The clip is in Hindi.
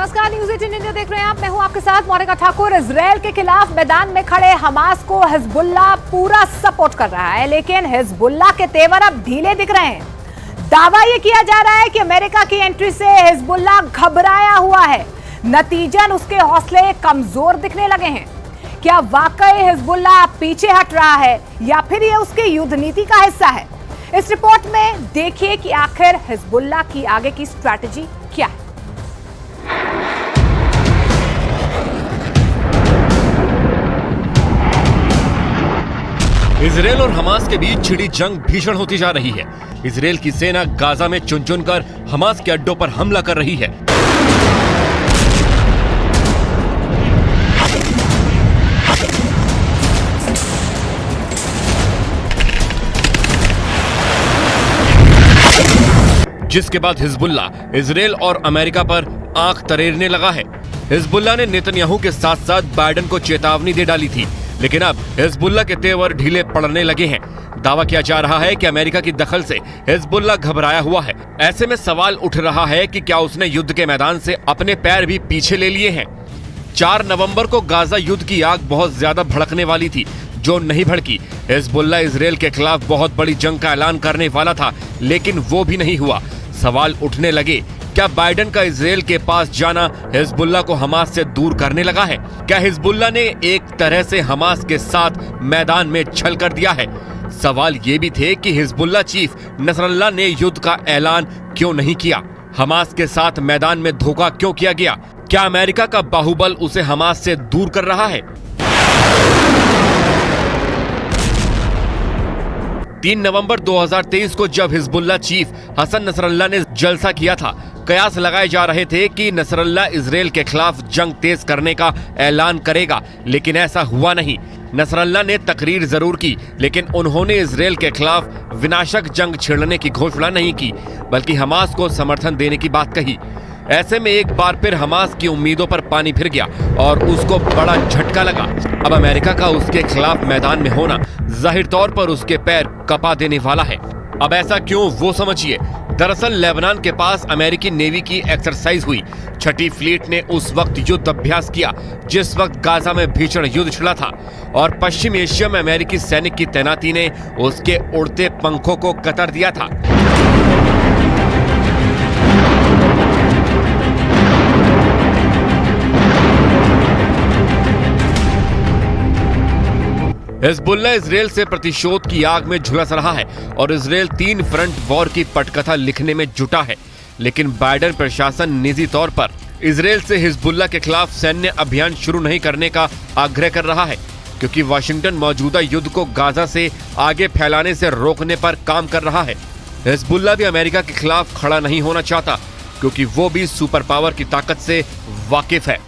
नमस्कार, न्यूज़ 18 इंडिया देख रहे हैं आप। मैं हूं आपके साथ मोनिका ठाकुर। इजरायल के खिलाफ मैदान में खड़े हमास को हिजबुल्लाह पूरा सपोर्ट कर रहा है, लेकिन हिजबुल्लाह के तेवर अब ढीले दिख रहे हैं। दावा यह किया जा रहा है कि अमेरिका की एंट्री से हिजबुल्लाह घबराया हुआ है, नतीजन उसके हौसले कमजोर दिखने लगे हैं। क्या वाकई हिजबुल्लाह पीछे हट रहा है या फिर यह उसकी युद्ध नीति का हिस्सा है? इस रिपोर्ट में देखिए कि आखिर हिजबुल्लाह की आगे की स्ट्रैटेजी क्या है। इजरायल और हमास के बीच छिड़ी जंग भीषण होती जा रही है। इजरायल की सेना गाजा में चुन चुनकर हमास के अड्डों पर हमला कर रही है। जिसके बाद हिजबुल्लाह इजरायल और अमेरिका पर आंख तरेरने लगा है। हिजबुल्लाह ने नेतन्याहू के साथ साथ बाइडेन को चेतावनी दे डाली थी, लेकिन अब हिजबुल्लाह के तेवर ढीले पड़ने लगे हैं। दावा किया जा रहा है कि अमेरिका की दखल से हिजबुल्लाह घबराया हुआ है। ऐसे में सवाल उठ रहा है कि क्या उसने युद्ध के मैदान से अपने पैर भी पीछे ले लिए हैं। 4 नवंबर को गाजा युद्ध की आग बहुत ज्यादा भड़कने वाली थी, जो नहीं भड़की। हिजबुल्लाह इजरायल के खिलाफ बहुत बड़ी जंग का ऐलान करने वाला था, लेकिन वो भी नहीं हुआ। सवाल उठने लगे, क्या बाइडेन का इजरायल के पास जाना हिजबुल्लाह को हमास से दूर करने लगा है? क्या हिजबुल्लाह ने एक तरह से हमास के साथ मैदान में छल कर दिया है? सवाल ये भी थे कि हिजबुल्लाह चीफ नसरल्लाह ने युद्ध का ऐलान क्यों नहीं किया? हमास के साथ मैदान में धोखा क्यों किया गया? क्या अमेरिका का बाहुबल उसे हमास से दूर कर रहा है? 3 नवंबर 2023 को जब हिजबुल्लाह चीफ हसन नसरल्लाह ने जलसा किया था, कयास लगाए जा रहे थे कि नसरल्लाह इजरायल के खिलाफ जंग तेज करने का ऐलान करेगा, लेकिन ऐसा हुआ नहीं। नसरल्लाह ने तकरीर जरूर की, लेकिन उन्होंने इजरायल के खिलाफ विनाशक जंग छेड़ने की घोषणा नहीं की, बल्कि हमास को समर्थन देने की बात कही। ऐसे में एक बार फिर हमास की उम्मीदों पर पानी फिर गया और उसको बड़ा झटका लगा। अब अमेरिका का उसके खिलाफ मैदान में होना जाहिर तौर पर उसके पैर कपा देने वाला है। अब ऐसा क्यों, वो समझिए। दरअसल लेबनान के पास अमेरिकी नेवी की एक्सरसाइज हुई। 6ठी फ्लीट ने उस वक्त युद्ध अभ्यास किया जिस वक्त गाजा में भीषण युद्ध छिड़ा था, और पश्चिम एशिया में अमेरिकी सैनिक की तैनाती ने उसके उड़ते पंखों को कतर दिया था। हिजबुल्लाह इजरायल से प्रतिशोध की आग में झुलस रहा है और इजरायल 3 फ्रंट वॉर की पटकथा लिखने में जुटा है। लेकिन बाइडेन प्रशासन निजी तौर पर इजरायल से हिजबुल्लाह के खिलाफ सैन्य अभियान शुरू नहीं करने का आग्रह कर रहा है, क्योंकि वाशिंगटन मौजूदा युद्ध को गाजा से आगे फैलाने से रोकने पर काम कर रहा है। हिजबुल्लाह भी अमेरिका के खिलाफ खड़ा नहीं होना चाहता, क्योंकि वो भी सुपर पावर की ताकत से वाकिफ है।